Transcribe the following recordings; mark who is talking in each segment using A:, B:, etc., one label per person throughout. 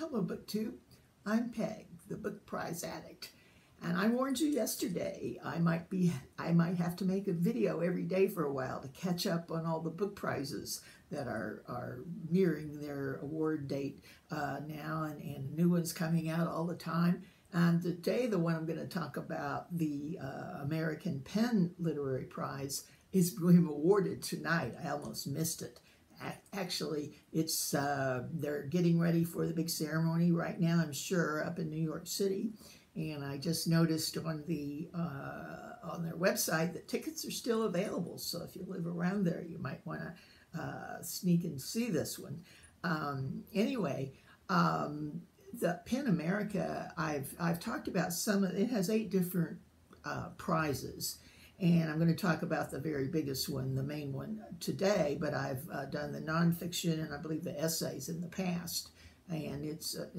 A: Hello, BookTube. I'm Peg, the book prize addict, and I warned you yesterday I might have to make a video every day for a while to catch up on all the book prizes that are nearing their award date now, and new ones coming out all the time. And today, the one I'm going to talk about, the American Pen Literary Prize, is being awarded tonight. I almost missed it. Actually, it's they're getting ready for the big ceremony right now, I'm sure, up in New York City. And I just noticed on their website that tickets are still available. So if you live around there, you might want to sneak and see this one. Anyway, the PEN America, I've talked about some of it. Has 8 different prizes. And I'm going to talk about the very biggest one, the main one today, but I've done the nonfiction and I believe the essays in the past, and it's a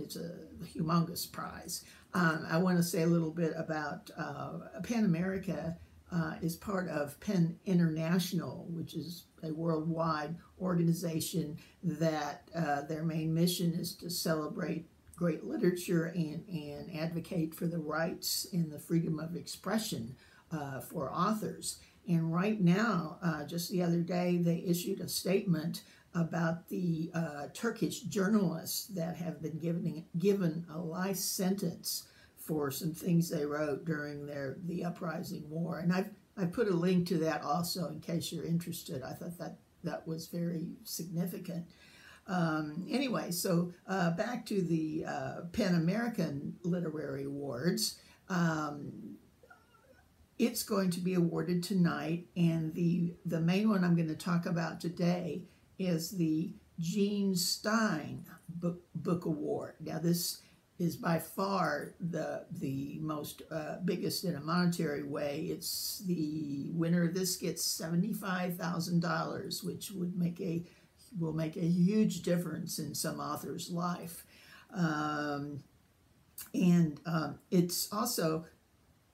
A: humongous prize. I want to say a little bit about PEN America is part of PEN International, which is a worldwide organization that their main mission is to celebrate great literature and advocate for the rights and the freedom of expression for authors. And right now, just the other day, they issued a statement about the Turkish journalists that have been given a life sentence for some things they wrote during the uprising war. And I've put a link to that also in case you're interested. I thought that was very significant. Anyway, so back to the PEN American Literary Awards. It's going to be awarded tonight, and the main one I'm going to talk about today is the Gene Stein Book Award. Now, this is by far the most biggest in a monetary way. It's the winner of this gets $75,000, which will make a huge difference in some author's life, it's also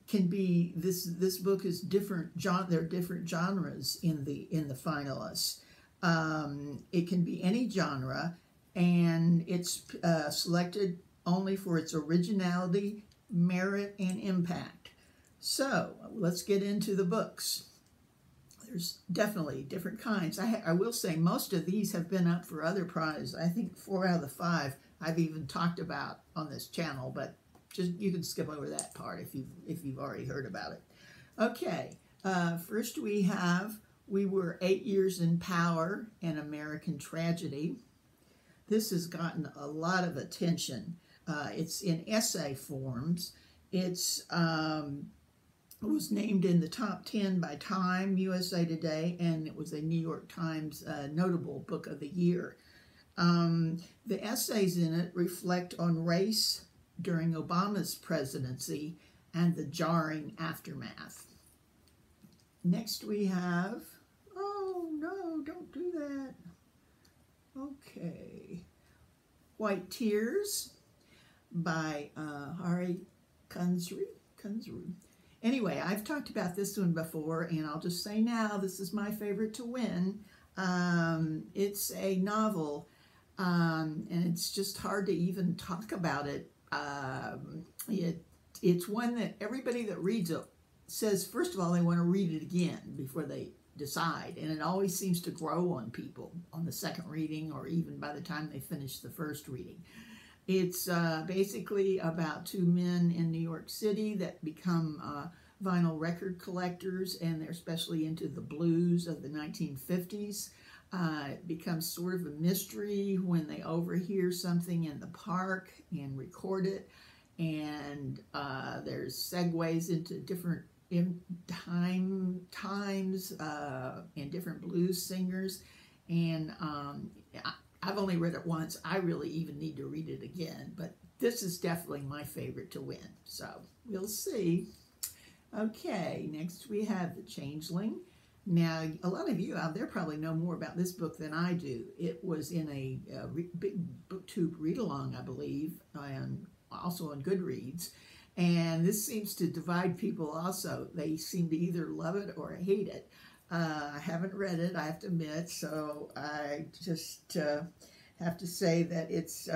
A: can be this book is different. There are different genres in the finalists. It can be any genre, and it's selected only for its originality, merit, and impact. So let's get into the books. There's definitely different kinds. I will say most of these have been up for other prizes. I think 4 out of the 5 I've even talked about on this channel, but you can skip over that part if you've already heard about it. Okay, first we have We Were 8 Years in Power, an American Tragedy. This has gotten a lot of attention. It's in essay forms. It was named in the top 10 by Time, USA Today, and it was a New York Times notable book of the year. The essays in it reflect on race during Obama's presidency and the jarring aftermath. Next we have, oh no, don't do that. Okay. White Tears by Hari Kunzru. Anyway, I've talked about this one before, and I'll just say now, this is my favorite to win. It's a novel, and it's just hard to even talk about it. It's one that everybody that reads it says, first of all, they want to read it again before they decide, and it always seems to grow on people on the second reading or even by the time they finish the first reading. It's basically about 2 men in New York City that become vinyl record collectors, and they're especially into the blues of the 1950s. It becomes sort of a mystery when they overhear something in the park and record it, and there's segues into different times and different blues singers, and I've only read it once. I really even need to read it again, but this is definitely my favorite to win, so we'll see. Okay, next we have The Changeling. Now, a lot of you out there probably know more about this book than I do. It was in a big BookTube read-along, I believe, and also on Goodreads. And this seems to divide people also. They seem to either love it or hate it. I haven't read it, I have to admit, so I just have to say that it's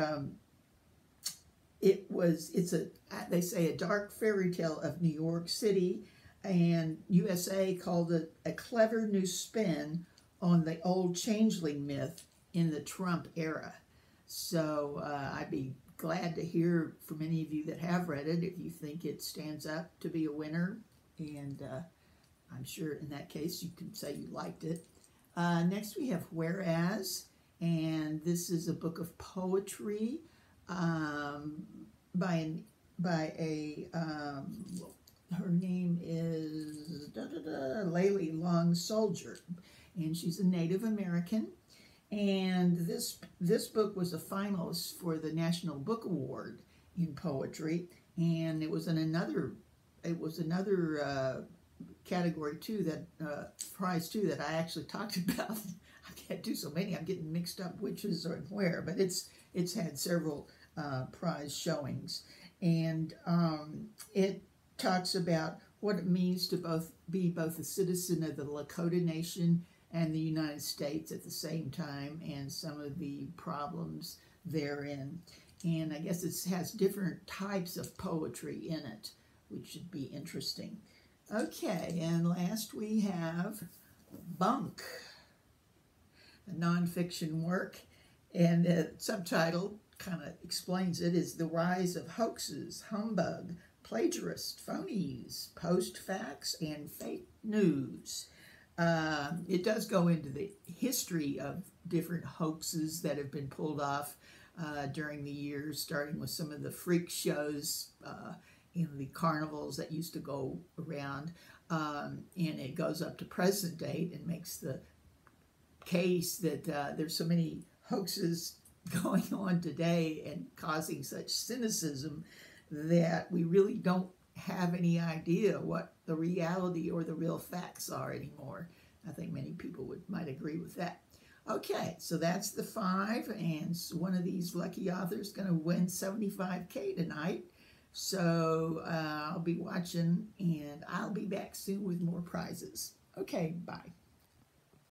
A: they say a dark fairy tale of New York City, and USA called it a clever new spin on the old changeling myth in the Trump era. So I'd be glad to hear from any of you that have read it if you think it stands up to be a winner, and I'm sure in that case you can say you liked it. Next we have Whereas, and this is a book of poetry by a her name is Layli Long Soldier, and she's a Native American. And this book was a finalist for the National Book Award in poetry, and it was another category too, that prize too, that I actually talked about. I can't do so many. I'm getting mixed up which is or where, but it's had several prize showings, and it talks about what it means to be both a citizen of the Lakota Nation and the United States at the same time, and some of the problems therein. And I guess it has different types of poetry in it, which should be interesting. Okay, and last we have Bunk, a nonfiction work, and the subtitle kind of explains it, is The Rise of Hoaxes, Humbug, Plagiarists, Phonies, Post-Facts, and Fake News. It does go into the history of different hoaxes that have been pulled off during the years, starting with some of the freak shows in the carnivals that used to go around, and it goes up to present date and makes the case that there's so many hoaxes going on today and causing such cynicism that we really don't have any idea what the reality or the real facts are anymore. I think many people might agree with that. Okay, so that's the 5, and one of these lucky authors is going to win $75K tonight. So I'll be watching, and I'll be back soon with more prizes. Okay, bye.